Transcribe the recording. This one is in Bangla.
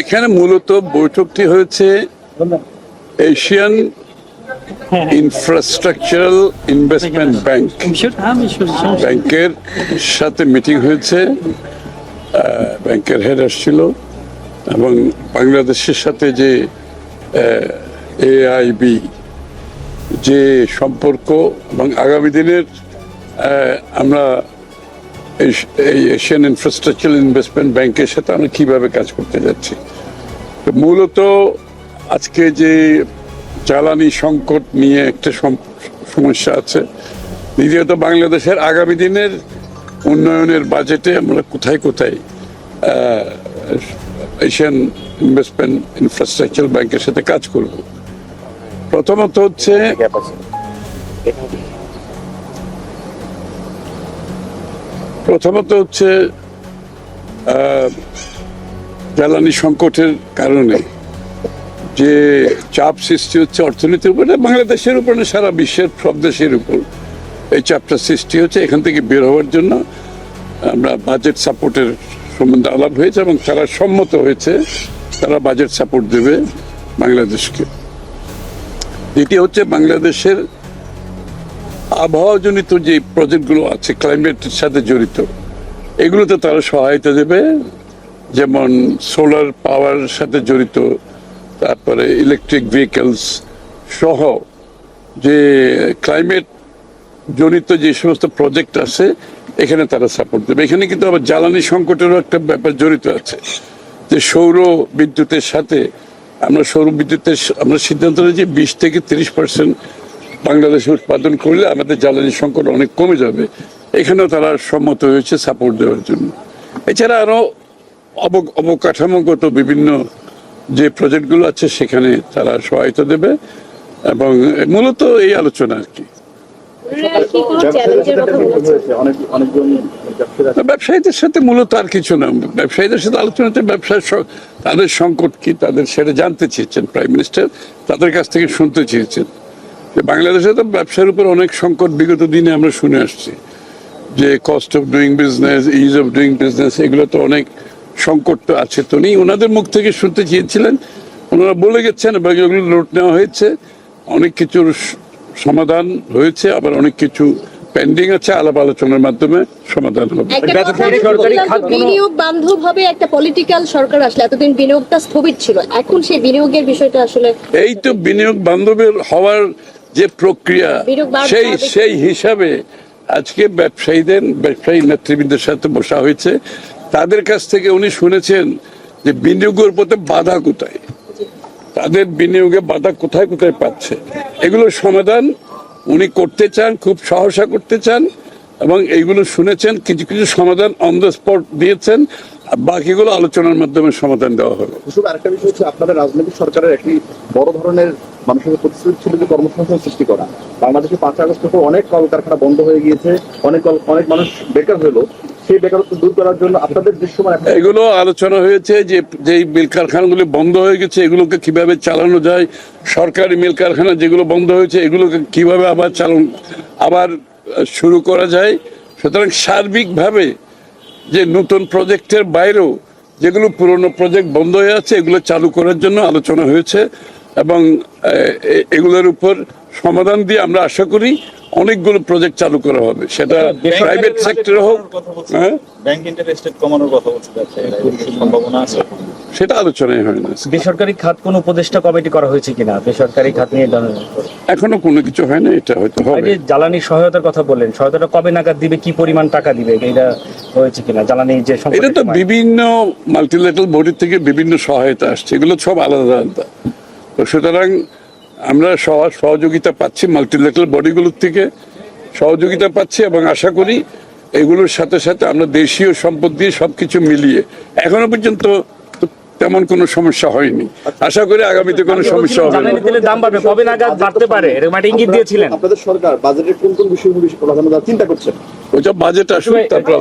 এখানে মূলত বৈঠকটি হয়েছে এশিয়ান ইনফ্রাস্ট্রাকচারাল ইনভেস্টমেন্ট ব্যাংকের সাথে মিটিং হয়েছে। ব্যাংকের হেড আসছিল এবং বাংলাদেশের সাথে যে এআইবি যে সম্পর্ক এবং আগামী দিনের আমরা এই এশিয়ান ইনফ্রাস্ট্রাকচারাল ইনভেস্টমেন্ট ব্যাংকের সাথে আমরা কীভাবে কাজ করতে যাচ্ছি। তো মূলত আজকে যে জ্বালানি সংকট নিয়ে একটা সমস্যা আছে, দ্বিতীয়ত বাংলাদেশের আগামী দিনের উন্নয়নের বাজেটে আমরা কোথায় কোথায় এশিয়ান ইনভেস্টমেন্ট ইনফ্রাস্ট্রাকচার ব্যাংকের সাথে কাজ করব। প্রথমত হচ্ছে জ্বালানি সংকটের কারণে যে চাপ সৃষ্টি হচ্ছে অর্থনীতির উপরে, বাংলাদেশের উপরে সারা বিশ্বের সব দেশের উপর এই চাপটা সৃষ্টি হচ্ছে। এখান থেকে বের হওয়ার জন্য আমরা বাজেট সাপোর্টের সম্বন্ধে আলাপ হয়েছে এবং তারা সম্মত হয়েছে, তারা বাজেট সাপোর্ট দেবে বাংলাদেশকে। দ্বিতীয় হচ্ছে বাংলাদেশের আবহাওয়াজনিত যে প্রজেক্টগুলো আছে ক্লাইমেটের সাথে জড়িত, এগুলোতে তারা সহায়তা দেবে, যেমন সোলার পাওয়ার সাথে জড়িত, তারপরে ইলেকট্রিক ভেহিকলস সহ যে ক্লাইমেট জনিত যে সমস্ত প্রজেক্ট আছে এখানে তারা সাপোর্ট দেবে। এখানে কিন্তু আবার জ্বালানি সংকটেরও একটা ব্যাপার জড়িত আছে, যে সৌর বিদ্যুতের সাথে আমরা সিদ্ধান্ত নিয়েছি 20 থেকে 30% বাংলাদেশে উৎপাদন করলে আমাদের জ্বালানি সংকট অনেক কমে যাবে। এখানেও তারা সম্মত হয়েছে সাপোর্ট দেওয়ার জন্য। এছাড়া আরো অবকাঠামোগত বিভিন্ন যে প্রজেক্টগুলো আছে সেখানে তারা সহায়তা দেবে এবং মূলত এই আলোচনা আর কি। ব্যবসায়ীদের সাথে মূলত আর কিছু না, ব্যবসায়ীদের সাথে আলোচনাতে ব্যবসার তাদের সংকট কি তাদের সেটা জানতে চেয়েছেন প্রাইম মিনিস্টার, তাদের কাছ থেকে শুনতে চেয়েছেন যে বাংলাদেশে তো ব্যবসার উপর অনেক সংকট বিগত দিনে আমরা শুনে আসছি, যে cost of doing business, is of doing business, এগুলো তো অনেক সংকট তো আছে। তো নেই, ওনাদের মুখ থেকে শুনতে চেয়েছিলেন, ওনারা বলে গেছেন এবং এগুলো নোট নেওয়া হয়েছে। অনেক কিছুর সমাধান হয়েছে, আবার অনেক কিছু পেন্ডিং আছে, আলাপ আলোচনার মাধ্যমে সমাধান হবে। বিনিয়োগ বান্ধব হবে একটা পলিটিক্যাল সরকার আসলে, এতদিন বিনিয়োগটা স্থবির ছিল, এখন সেই বিনিয়োগের বিষয়টা আসলে এই তো বিনিয়োগ বান্ধবের হওয়ার যে প্রক্রিয়া, সেই হিসাবে আজকে ব্যবসায়ী নেতৃবৃন্দের সাথে বসা হয়েছে। তাদের কাছ থেকে উনি শুনেছেন যে বিনিয়োগের পথে বাধা কোথায়, তাদের বিনিয়োগে বাধা কোথায় কোথায় পাচ্ছে, এগুলোর সমাধান উনি করতে চান, খুব সাহসা করতে চান এবং এইগুলো শুনেছেন। কিছু কিছু সমাধান অন দ্য স্পট দিয়েছেন, বাকিগুলো আলোচনার মাধ্যমে সমাধান দেওয়া হবে। আরেকটা বিষয় হচ্ছে, আপনাদের রাজনৈতিক সরকারের একটি বড় ধরনের মানুষের প্রতিশ্রুতি ছিল যে কর্মসংস্থান সৃষ্টি করা। বাংলাদেশে 5 আগস্টের পর অনেক কলকারখানা বন্ধ হয়ে গিয়েছে, অনেক মানুষ বেকার হলো। সেই বেকারত্ব দূর করার জন্য আপনাদের দৃশ্যমান এগুলো আলোচনা হয়েছে যে যেই মিল কারখানাগুলি বন্ধ হয়ে গেছে এগুলোকে কিভাবে চালানো যায়, সরকারি মিল কারখানা যেগুলো বন্ধ হয়েছে এগুলোকে কিভাবে আবার শুরু করা যায়। সুতরাং সার্বিকভাবে যে নতুন প্রজেক্টের বাইরেও যেগুলো পুরনো প্রজেক্ট বন্ধ হয়ে আছে এগুলো চালু করার জন্য আলোচনা হয়েছে এবং এগুলোর উপর সমাধান দিয়ে আমরা আশা করি অনেকগুলো প্রজেক্ট চালু করা হবে, সেটা প্রাইভেট সেক্টরে হোক। ব্যাংক ইন্টারেস্ট কমানোর কথা বলছে, সম্ভাবনা আছে, সেটা আলোচনায় হয় না। বেসরকারি খাত কোন উপদেষ্টা কমিটি করা হয়েছে কিনা বেসরকারি খাত নিয়ে? এখনো কোনো কিছু হয় না, এটা হয়তো হবে। জ্বালানি সহায়তার কথা বললেন, সহায়তাটা কবে নাগাদ দিবে, কি পরিমাণ টাকা দিবে, এটা হয়েছে কিনা? জ্বালানি যে এটা তো বিভিন্ন মাল্টিল্যাটারাল বডি থেকে বিভিন্ন সহায়তা আসছে, এগুলো সব আলাদা আলাদা। তো সুতরাং আমরা সহযোগিতা পাচ্ছি, মাল্টিল্যাটারাল বডিগুলোর থেকে সহযোগিতা পাচ্ছি এবং আশা করি এগুলোর সাথে সাথে আমরা দেশীয় সম্পদ দিয়ে সবকিছু মিলিয়ে এখনো পর্যন্ত তেমন কোনো সমস্যা হয়নি। আশা করি আগামীতে কোনো সমস্যা হবে না। দাম বাড়বে, কবে নাগাদ বাড়তে পারে এরকম একটা ইঙ্গিত দিয়েছিলেন। আপনাদের সরকার বাজেটের কোন কোন বিষয়গুলো চিন্তা করছেন? ওইটা বাজেট আসুক তারপর।